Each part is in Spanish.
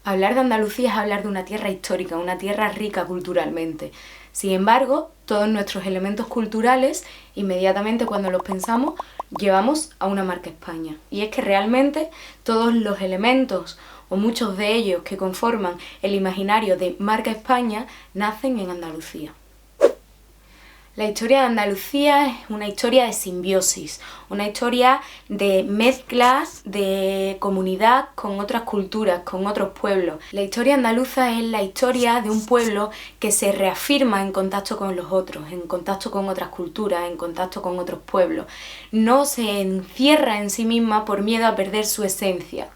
Hablar de Andalucía es hablar de una tierra histórica, una tierra rica culturalmente. Sin embargo, todos nuestros elementos culturales, inmediatamente cuando los pensamos, llevamos a una marca España. Y es que realmente todos los elementos, o muchos de ellos que conforman el imaginario de marca España, nacen en Andalucía. La historia de Andalucía es una historia de simbiosis, una historia de mezclas de comunidad con otras culturas, con otros pueblos. La historia andaluza es la historia de un pueblo que se reafirma en contacto con los otros, en contacto con otras culturas, en contacto con otros pueblos. No se encierra en sí misma por miedo a perder su esencia.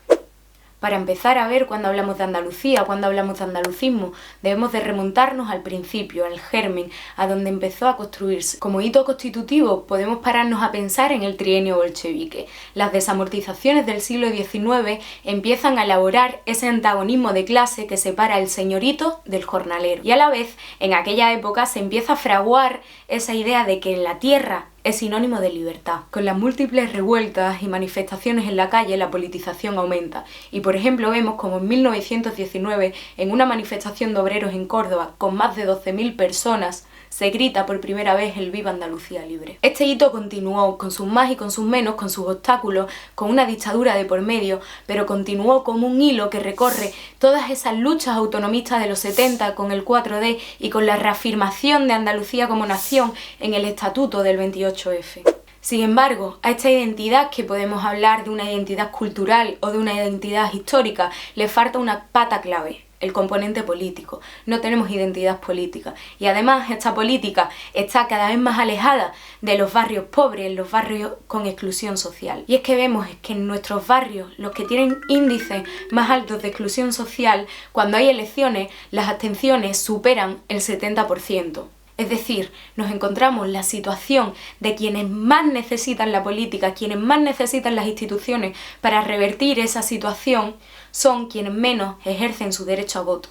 Para empezar a ver cuando hablamos de Andalucía, cuando hablamos de andalucismo, debemos de remontarnos al principio, al germen, a donde empezó a construirse. Como hito constitutivo podemos pararnos a pensar en el trienio bolchevique. Las desamortizaciones del siglo XIX empiezan a elaborar ese antagonismo de clase que separa el señorito del jornalero. Y a la vez, en aquella época se empieza a fraguar esa idea de que la tierra es sinónimo de libertad. Con las múltiples revueltas y manifestaciones en la calle, la politización aumenta. Y por ejemplo vemos como en 1919, en una manifestación de obreros en Córdoba, con más de 12.000 personas, se grita por primera vez el Viva Andalucía libre. Este hito continuó con sus más y con sus menos, con sus obstáculos, con una dictadura de por medio, pero continuó como un hilo que recorre todas esas luchas autonomistas de los 70 con el 4D y con la reafirmación de Andalucía como nación en el Estatuto del 28F. Sin embargo, a esta identidad, que podemos hablar de una identidad cultural o de una identidad histórica, le falta una pata clave: el componente político. No tenemos identidad política. Y además esta política está cada vez más alejada de los barrios pobres, los barrios con exclusión social. Y es que vemos que en nuestros barrios, los que tienen índices más altos de exclusión social, cuando hay elecciones, las abstenciones superan el 70%. Es decir, nos encontramos en la situación de quienes más necesitan la política, quienes más necesitan las instituciones para revertir esa situación, son quienes menos ejercen su derecho a voto.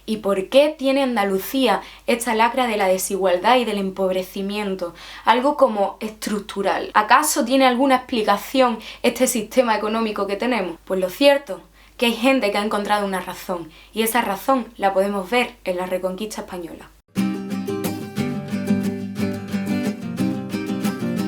¿Y por qué tiene Andalucía esta lacra de la desigualdad y del empobrecimiento? Algo como estructural. ¿Acaso tiene alguna explicación este sistema económico que tenemos? Pues lo cierto es que hay gente que ha encontrado una razón, y esa razón la podemos ver en la Reconquista española.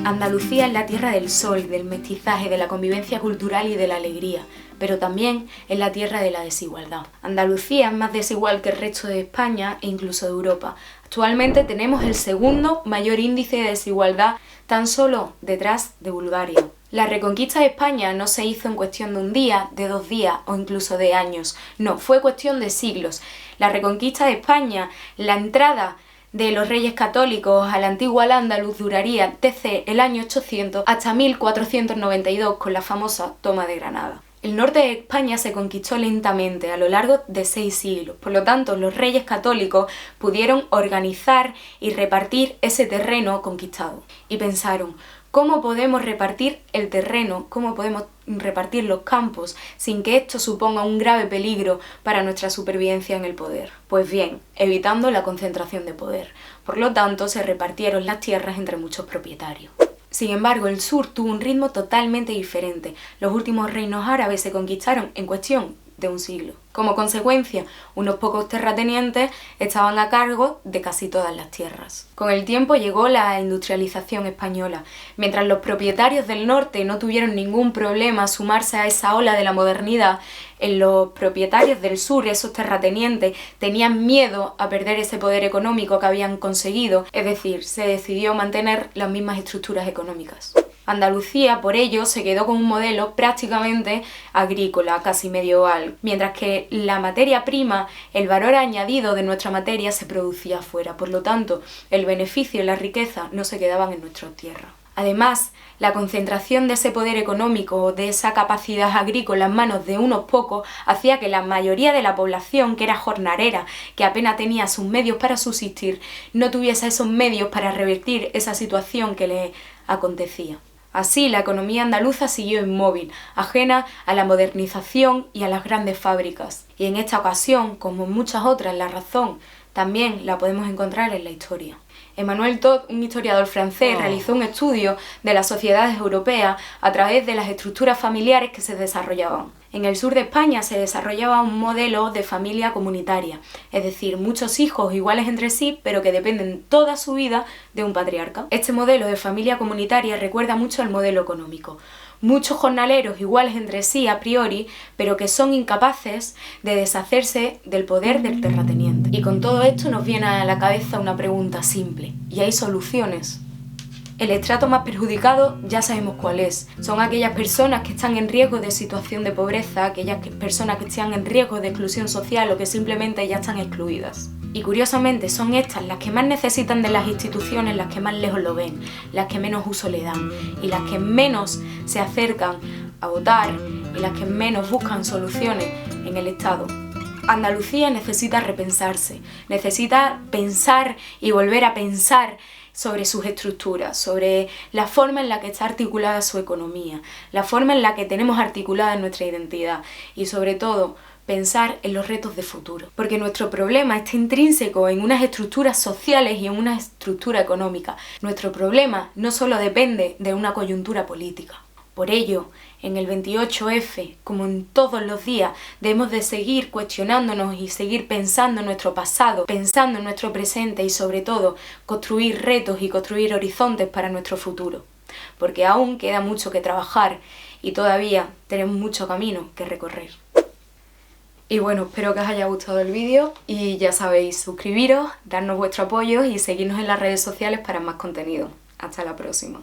Andalucía es la tierra del sol, del mestizaje, de la convivencia cultural y de la alegría, pero también es la tierra de la desigualdad. Andalucía es más desigual que el resto de España e incluso de Europa. Actualmente tenemos el segundo mayor índice de desigualdad, tan solo detrás de Bulgaria. La reconquista de España no se hizo en cuestión de un día, de 2 días o incluso de años. No, fue cuestión de siglos. La reconquista de España, la entrada de los reyes católicos a la antigua Al-Ándalus, duraría desde el año 800 hasta 1492 con la famosa toma de Granada. El norte de España se conquistó lentamente a lo largo de 6 siglos, por lo tanto los reyes católicos pudieron organizar y repartir ese terreno conquistado. Y pensaron: ¿cómo podemos repartir el terreno? ¿Cómo podemos repartir los campos sin que esto suponga un grave peligro para nuestra supervivencia en el poder? Pues bien, evitando la concentración de poder. Por lo tanto, se repartieron las tierras entre muchos propietarios. Sin embargo, el sur tuvo un ritmo totalmente diferente. Los últimos reinos árabes se conquistaron en cuestión de un siglo. Como consecuencia, unos pocos terratenientes estaban a cargo de casi todas las tierras. Con el tiempo llegó la industrialización española. Mientras los propietarios del norte no tuvieron ningún problema a sumarse a esa ola de la modernidad, los propietarios del sur, esos terratenientes, tenían miedo a perder ese poder económico que habían conseguido, es decir, se decidió mantener las mismas estructuras económicas. Andalucía, por ello, se quedó con un modelo prácticamente agrícola, casi medieval, mientras que la materia prima, el valor añadido de nuestra materia, se producía afuera. Por lo tanto, el beneficio y la riqueza no se quedaban en nuestra tierra. Además, la concentración de ese poder económico, de esa capacidad agrícola en manos de unos pocos, hacía que la mayoría de la población, que era jornalera, que apenas tenía sus medios para subsistir, no tuviese esos medios para revertir esa situación que le acontecía. Así, la economía andaluza siguió inmóvil, ajena a la modernización y a las grandes fábricas. Y en esta ocasión, como en muchas otras, la razón también la podemos encontrar en la historia. Emmanuel Todd, un historiador francés, realizó un estudio de las sociedades europeas a través de las estructuras familiares que se desarrollaban. En el sur de España se desarrollaba un modelo de familia comunitaria, es decir, muchos hijos iguales entre sí, pero que dependen toda su vida de un patriarca. Este modelo de familia comunitaria recuerda mucho al modelo económico. Muchos jornaleros iguales entre sí a priori, pero que son incapaces de deshacerse del poder del terrateniente. Y con todo esto nos viene a la cabeza una pregunta simple, ¿y hay soluciones? El estrato más perjudicado ya sabemos cuál es. Son aquellas personas que están en riesgo de situación de pobreza, aquellas personas que están en riesgo de exclusión social o que simplemente ya están excluidas. Y curiosamente son estas las que más necesitan de las instituciones, las que más lejos lo ven, las que menos uso le dan y las que menos se acercan a votar y las que menos buscan soluciones en el Estado. Andalucía necesita repensarse, necesita pensar y volver a pensar sobre sus estructuras, sobre la forma en la que está articulada su economía, la forma en la que tenemos articulada nuestra identidad y sobre todo pensar en los retos de futuro. Porque nuestro problema está intrínseco en unas estructuras sociales y en una estructura económica. Nuestro problema no solo depende de una coyuntura política. Por ello, en el 28F, como en todos los días, debemos de seguir cuestionándonos y seguir pensando en nuestro pasado, pensando en nuestro presente y sobre todo construir retos y construir horizontes para nuestro futuro. Porque aún queda mucho que trabajar y todavía tenemos mucho camino que recorrer. Y bueno, espero que os haya gustado el vídeo y ya sabéis, suscribiros, darnos vuestro apoyo y seguirnos en las redes sociales para más contenido. Hasta la próxima.